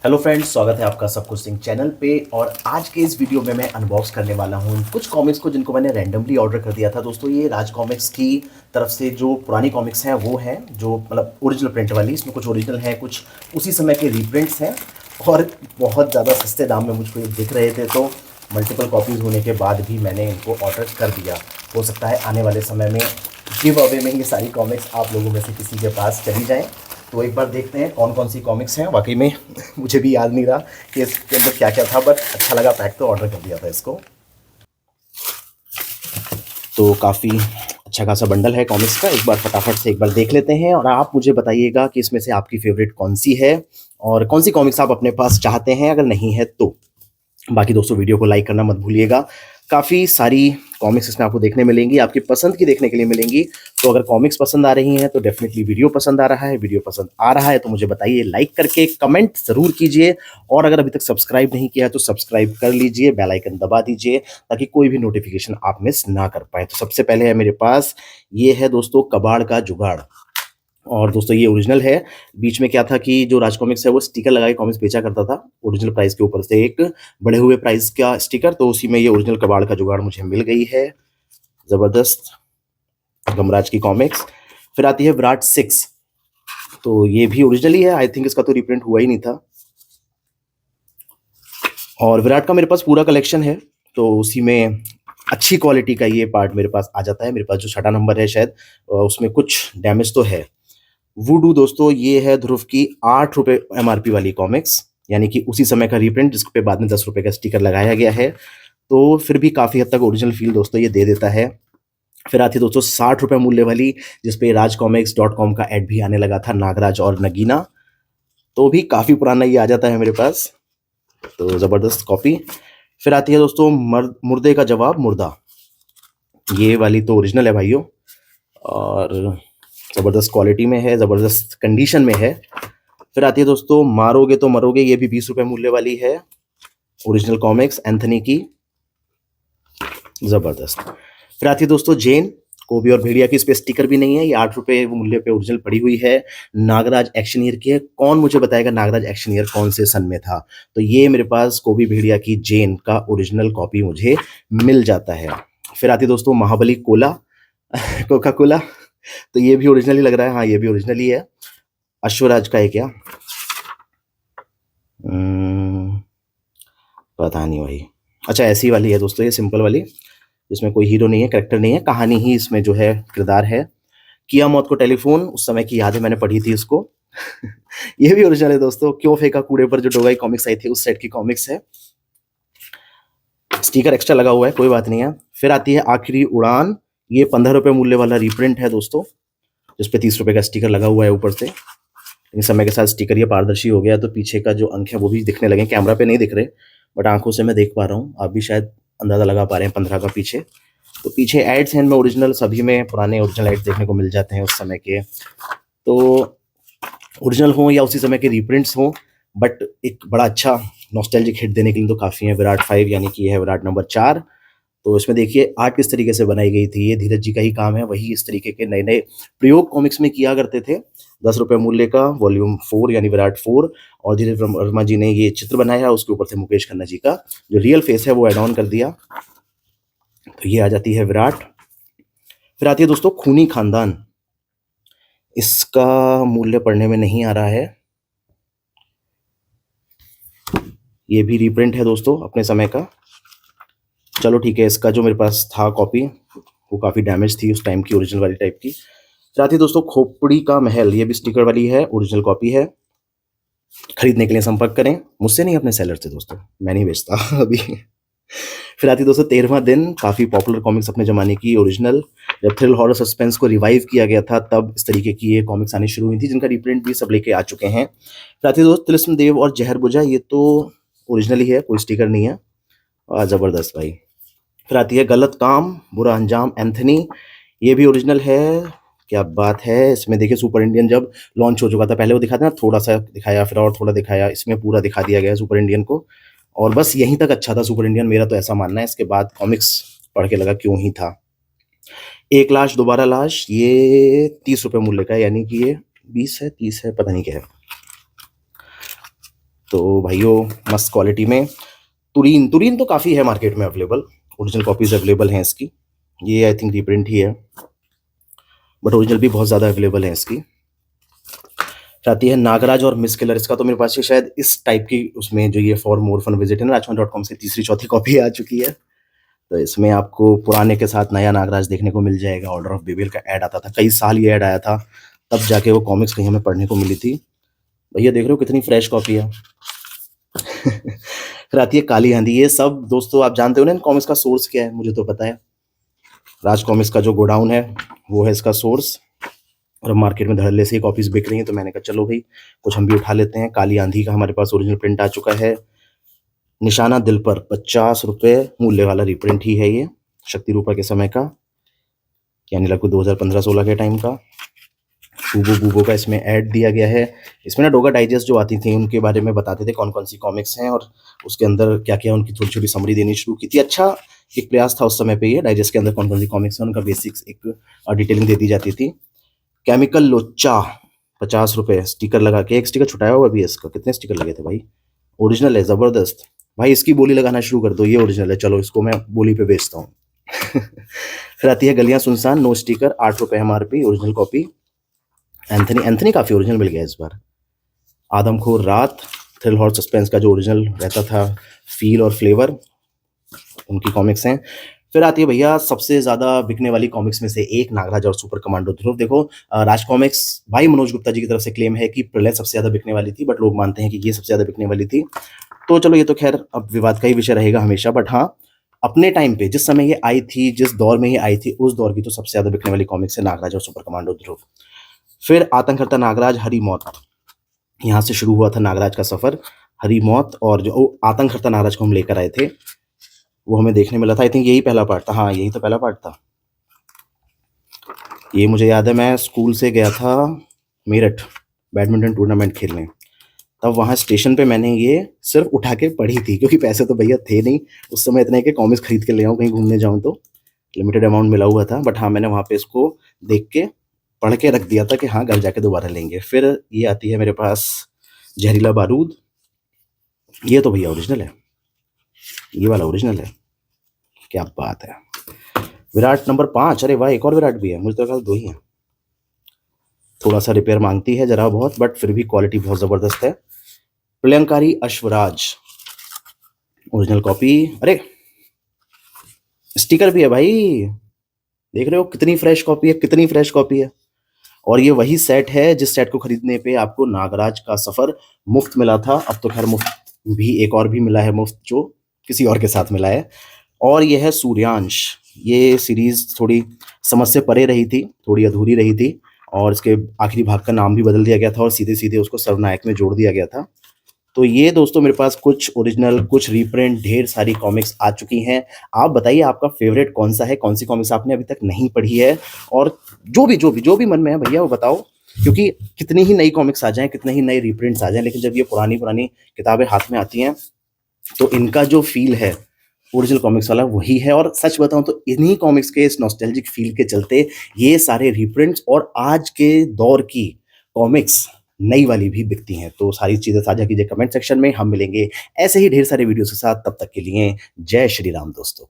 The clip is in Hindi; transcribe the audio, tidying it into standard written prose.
हेलो फ्रेंड्स, स्वागत है आपका सब कुछ सिंह चैनल पे। और आज के इस वीडियो में मैं अनबॉक्स करने वाला हूँ कुछ कॉमिक्स को जिनको मैंने रैंडमली ऑर्डर कर दिया था। दोस्तों, ये राज कॉमिक्स की तरफ से जो पुरानी कॉमिक्स हैं वो हैं, जो मतलब ओरिजिनल प्रिंट वाली। इसमें कुछ ओरिजिनल हैं, कुछ उसी समय के रीप्रिंट्स हैं और बहुत ज़्यादा सस्ते दाम में मुझको ये दिख रहे थे। तो मल्टीपल कॉपीज़ होने के बाद भी मैंने इनको ऑर्डर कर दिया। हो सकता है आने वाले समय में गिव अवे में ये सारी कॉमिक्स आप लोगों में से किसी के पास चली जाएँ। तो एक बार देखते हैं कौन कौन सी कॉमिक्स हैं। वाकई में मुझे भी याद नहीं रहा कि इसके अंदर क्या क्या था, बट अच्छा लगा पैक, तो ऑर्डर कर दिया था इसको। तो काफ़ी अच्छा खासा बंडल है कॉमिक्स का। एक बार फटाफट से एक बार देख लेते हैं और आप मुझे बताइएगा कि इसमें से आपकी फेवरेट कौन सी है और कौन सी कॉमिक्स आप अपने पास चाहते हैं, अगर नहीं है तो। बाकी दोस्तों, वीडियो को लाइक करना मत भूलिएगा। काफ़ी सारी कॉमिक्स इसमें आपको देखने मिलेंगी, आपकी पसंद की देखने के लिए मिलेंगी। तो अगर कॉमिक्स पसंद आ रही हैं तो डेफिनेटली वीडियो पसंद आ रहा है। वीडियो पसंद आ रहा है तो मुझे बताइए, लाइक करके कमेंट ज़रूर कीजिए। और अगर अभी तक सब्सक्राइब नहीं किया है तो सब्सक्राइब कर लीजिए, बेल आइकन दबा दीजिए ताकि कोई भी नोटिफिकेशन आप मिस ना कर पाए। तो सबसे पहले है मेरे पास, ये है दोस्तों कबाड़ का जुगाड़। और दोस्तों ये ओरिजिनल है। बीच में क्या था कि जो राज कॉमिक्स है वो स्टिकर लगा के कॉमिक्स बेचा करता था ओरिजिनल प्राइस के ऊपर से एक बढ़े हुए प्राइस का स्टिकर। तो उसी में ये ओरिजिनल कबाड़ का जुगाड़ मुझे मिल गई है। ज़बरदस्त गमराज की कॉमिक्स। फिर आती है विराट 6। तो ये भी ओरिजिनल ही है, आई थिंक इसका तो रिप्रिंट हुआ ही नहीं था। और विराट का मेरे पास पूरा कलेक्शन है, तो उसी में अच्छी क्वालिटी का ये पार्ट मेरे पास आ जाता है। मेरे पास जो 6ठा नंबर है शायद, उसमें कुछ डैमेज तो है। वुडू दोस्तों, ये है ध्रुव की 8 रुपये एमआरपी वाली कॉमिक्स, यानी कि उसी समय का रीप्रिंट जिस पे बाद में 10 रुपये का स्टिकर लगाया गया है। तो फिर भी काफ़ी हद तक ओरिजिनल फील दोस्तों ये दे देता है। फिर आती है दोस्तों 60 रुपये मूल्य वाली, जिसपे rajcomics.com का एड भी आने लगा था, नागराज और नगीना। तो भी काफ़ी पुराना ये आ जाता है मेरे पास, तो ज़बरदस्त कॉपी। फिर आती है दोस्तों मुर्दे का जवाब मुर्दा। ये वाली तो ओरिजिनल है भाइयों, और ज़बरदस्त क्वालिटी में है, ज़बरदस्त कंडीशन में है। फिर आती है दोस्तों मारोगे तो मरोगे, ये भी 20 रुपये मूल्य वाली है, ओरिजिनल कॉमिक्स एंथनी की, ज़बरदस्त। फिर आती है दोस्तों जेन, कोबी और भेड़िया की, इस पे स्टिकर भी नहीं है, ये 8 रुपये मूल्य पे ओरिजिनल पड़ी हुई है। नागराज एक्शन ईयर की है। कौन मुझे बताएगा नागराज एक्शन ईयर कौन से सन में था? तो ये मेरे पास कोबी भेड़िया की जेन का ओरिजिनल कॉपी मुझे मिल जाता है। फिर आती है दोस्तों महाबली कोला कोका कोला। तो ये भी ओरिजिनल ही लग रहा है, हाँ ये भी ओरिजिनल ही है। अश्वराज का है क्या? पता नहीं भाई। अच्छा, ऐसी वाली है दोस्तों, ये सिंपल वाली, जिसमें कोई हीरो नहीं है, कैरेक्टर नहीं है, कहानी ही इसमें जो है किरदार है। किया मौत को टेलीफोन, उस समय की यादें, मैंने पढ़ी थी इसको ये भी ओरिजिनल है दोस्तों। क्यों फेंका कूड़े पर, जो डोगाई कॉमिक्स आई थी उस सेट की कॉमिक्स है। स्टिकर एक्स्ट्रा लगा हुआ है, कोई बात नहीं है। फिर आती है आखिरी उड़ान, ये 15 रुपये मूल्य वाला रीप्रिंट है दोस्तों, जिसपे 30 रुपये का स्टिकर लगा हुआ है ऊपर से। लेकिन समय के साथ स्टिकर ये पारदर्शी हो गया, तो पीछे का जो अंक है वो भी दिखने लगे। कैमरा पे नहीं दिख रहे, बट आंखों से मैं देख पा रहा हूँ, आप भी शायद अंदाज़ा लगा पा रहे हैं 15 का पीछे। तो पीछे एड्स हैं इनमें ओरिजिनल, सभी में पुराने ओरिजिनल एड्स देखने को मिल जाते हैं उस समय के। तो ओरिजिनल हों या उसी समय के रीप्रिंट्स हों, बट एक बड़ा अच्छा नॉस्टैल्जिक हिट देने के लिए तो काफ़ी है। विराट 5 यानी कि है विराट नंबर 4। तो इसमें देखिए आर्ट किस तरीके से बनाई गई थी, ये धीरज जी का ही काम है। वही इस तरीके के नए नए प्रयोग कॉमिक्स में किया करते थे। 10 रुपये मूल्य का वॉल्यूम 4 यानी विराट 4। और धीरज वर्मा जी ने ये चित्र बनाया, उसके ऊपर से मुकेश खन्ना जी का जो रियल फेस है वो एड ऑन कर दिया। तो ये आ जाती है विराट। फिर आती है दोस्तों खूनी खानदान। इसका मूल्य पढ़ने में नहीं आ रहा है, ये भी रीप्रिंट है दोस्तों अपने समय का। चलो ठीक है, इसका जो मेरे पास था कॉपी वो काफ़ी डैमेज थी उस टाइम की, ओरिजिनल वाली टाइप की। साथ ही दोस्तों खोपड़ी का महल, ये भी स्टिकर वाली है, ओरिजिनल कॉपी है। खरीदने के लिए संपर्क करें, मुझसे नहीं, अपने सेलर से दोस्तों, मैं नहीं बेचता अभी। फिर आती है दोस्तों 13वां दिन, काफ़ी पॉपुलर कॉमिक्स अपने ज़माने की, ओरिजिनल। जब थ्रिल हॉरर सस्पेंस को रिवाइव किया गया था तब इस तरीके की ये कॉमिक्स आनी शुरू हुई थी, जिनका रीप्रिंट भी सब लेके आ चुके हैं। फिर आती है दोस्तों तिलिस्म देव और जहर बुझा, ये तो ओरिजिनल ही है, कोई स्टिकर नहीं है। ज़बरदस्त भाई। फिर आती है गलत काम बुरा अंजाम एंथनी, ये भी ओरिजिनल है। क्या बात है। इसमें देखिए सुपर इंडियन जब लॉन्च हो चुका था, पहले वो दिखाते ना थोड़ा सा दिखाया, फिर और थोड़ा दिखाया, इसमें पूरा दिखा दिया गया है सुपर इंडियन को। और बस यहीं तक अच्छा था सुपर इंडियन, मेरा तो ऐसा मानना है। इसके बाद कॉमिक्स पढ़ के लगा क्यों ही था। एक लाश दोबारा लाश, ये 30 रुपये मूल्य का है, यानी कि ये 20 है 30 है, पता नहीं क्या है। तो भाइयों मस्त क्वालिटी में तुरीन तुरीन तो काफ़ी है मार्केट में अवेलेबल, ओरिजिनल कॉपीज़ अवेलेबल हैं इसकी। ये आई थिंक रीप्रिंट ही है, बट ओरिजिनल भी बहुत ज़्यादा अवेलेबल है इसकी। फिर आती है नागराज और मिस किलर। इसका तो मेरे पास ये शायद इस टाइप की उसमें जो ये फॉर मोर फन विजिट है ना राजकुमार.com से तीसरी चौथी कॉपी आ चुकी है। तो इसमें आपको पुराने के साथ नया नागराज देखने को मिल जाएगा। ऑर्डर ऑफ बेबियल का ऐड आता था, कई साल ये ऐड आया था, तब जाके वो कॉमिक्स कहीं हमें पढ़ने को मिली थी। भैया देख रहे हो कितनी फ्रेश कॉपी है। फिर आती है काली आंधी। ये सब दोस्तों आप जानते हो ना इन कॉमिक्स का सोर्स क्या है, मुझे तो पता है। राज कॉमिक्स का जो गोडाउन है वो है इसका सोर्स, और मार्केट में धड़ल्ले से ही कॉपीज बिक रही हैं, तो मैंने कहा चलो भाई कुछ हम भी उठा लेते हैं। काली आंधी का हमारे पास ओरिजिनल प्रिंट आ चुका है। निशाना दिल पर 50 रुपये मूल्य वाला रिप्रिंट ही है ये, शक्ति रूपा के समय का, यानी लगभग 2015-16 के टाइम का। बूबो बूबो का इसमें ऐड दिया गया है। इसमें ना डोगा डाइजेस्ट जो आती थी उनके बारे में बताते थे कौन कौन सी कॉमिक्स हैं और उसके अंदर क्या क्या उनकी छोटी छोटी समरी देनी शुरू की थी। अच्छा एक प्रयास था उस समय पे, ये डाइजेस्ट के अंदर कौन कौन सी कॉमिक्स हैं उनका बेसिक्स एक डिटेलिंग दे दी जाती थी। केमिकल लोचा 50 रुपये, स्टिकर लगा के। एक स्टिकर छुटाया हुआ भी है इसका। कितने स्टिकर लगे थे भाई, ओरिजिनल है ज़बरदस्त। भाई इसकी बोली लगाना शुरू कर दो, ये ओरिजिनल है, चलो इसको मैं बोली पे बेचता हूँ। फिर आती है गलियां सुनसान, नो स्टिकर, 8 रुपये MRP, ओरिजिनल कॉपी। एंथनी काफ़ी ओरिजिनल मिल गया इस बार। आदमखोर रात, थ्रिल हॉर सस्पेंस का जो ओरिजिनल रहता था फील और फ्लेवर, उनकी कॉमिक्स हैं। फिर आती है भैया सबसे ज़्यादा बिकने वाली कॉमिक्स में से एक, नागराज और सुपर कमांडो ध्रुव। देखो राज कॉमिक्स भाई मनोज गुप्ता जी की तरफ से क्लेम है कि प्रलय सबसे ज़्यादा बिकने वाली थी, बट लोग मानते हैं कि ये सबसे ज़्यादा बिकने वाली थी। तो चलो ये तो खैर अब विवाद का ही विषय रहेगा हमेशा, बट हाँ अपने टाइम पे जिस समय ये आई थी, जिस दौर में ये आई थी, उस दौर की तो सबसे ज़्यादा बिकने वाली कॉमिक्स है नागराज और सुपर कमांडो ध्रुव। फिर आतंक करता नागराज, हरी मौत, यहाँ से शुरू हुआ था नागराज का सफ़र। हरी मौत और जो आतंक करता नागराज को हम लेकर आए थे वो हमें देखने मिला था। आई थिंक यही पहला पार्ट था, हाँ यही तो पहला पार्ट था। ये मुझे याद है, मैं स्कूल से गया था मेरठ बैडमिंटन टूर्नामेंट खेलने, तब वहाँ स्टेशन पे मैंने ये सिर्फ उठा के पढ़ी थी, क्योंकि पैसे तो भैया थे नहीं उस समय इतने कि कॉमिक्स खरीद के ले आऊँ, कहीं घूमने जाऊँ तो लिमिटेड अमाउंट मिला हुआ था। बट हाँ मैंने वहाँ पे इसको देख के पढ़ के रख दिया था कि हाँ घर जाके दोबारा लेंगे। फिर ये आती है मेरे पास जहरीला बारूद। ये तो भैया ओरिजिनल है, ये वाला ओरिजिनल है, क्या बात है। विराट नंबर 5, अरे वाह एक और विराट भी है, मुझे तो ख्याल 2 ही हैं। थोड़ा सा रिपेयर मांगती है जरा बहुत, बट फिर भी क्वालिटी बहुत ज़बरदस्त है। प्रलयंकारी अश्वराज, ओरिजिनल कॉपी। अरे स्टिकर भी है भाई, देख रहे हो कितनी फ्रेश कॉपी है, कितनी फ्रेश कॉपी है। और ये वही सेट है जिस सेट को खरीदने पे आपको नागराज का सफ़र मुफ्त मिला था। अब तो खैर मुफ्त भी एक और भी मिला है मुफ्त, जो किसी और के साथ मिला है, और ये है सूर्यांश। ये सीरीज़ थोड़ी समझ से परे रही थी, थोड़ी अधूरी रही थी, और इसके आखिरी भाग का नाम भी बदल दिया गया था और सीधे सीधे उसको सर्वनायक में जोड़ दिया गया था। तो ये दोस्तों मेरे पास कुछ ओरिजिनल, कुछ रीप्रिंट, ढेर सारी कॉमिक्स आ चुकी हैं। आप बताइए आपका फेवरेट कौन सा है, कौन सी कॉमिक्स आपने अभी तक नहीं पढ़ी है, और जो भी मन में है भैया वो बताओ। क्योंकि कितनी ही नई कॉमिक्स आ जाएं, कितने ही नए रीप्रिंट्स आ जाएं, लेकिन जब ये पुरानी पुरानी किताबें हाथ में आती हैं तो इनका जो फील है ओरिजिनल कॉमिक्स वाला वही है। और सच बताऊं तो इन्हीं कॉमिक्स के इस नॉस्टैल्जिक फील के चलते ये सारे रीप्रिंट्स और आज के दौर की कॉमिक्स नई वाली भी बिकती हैं। तो सारी चीज़ें साझा कीजिए कमेंट सेक्शन में, हम मिलेंगे ऐसे ही ढेर सारे वीडियोस के साथ। तब तक के लिए जय श्री राम दोस्तों।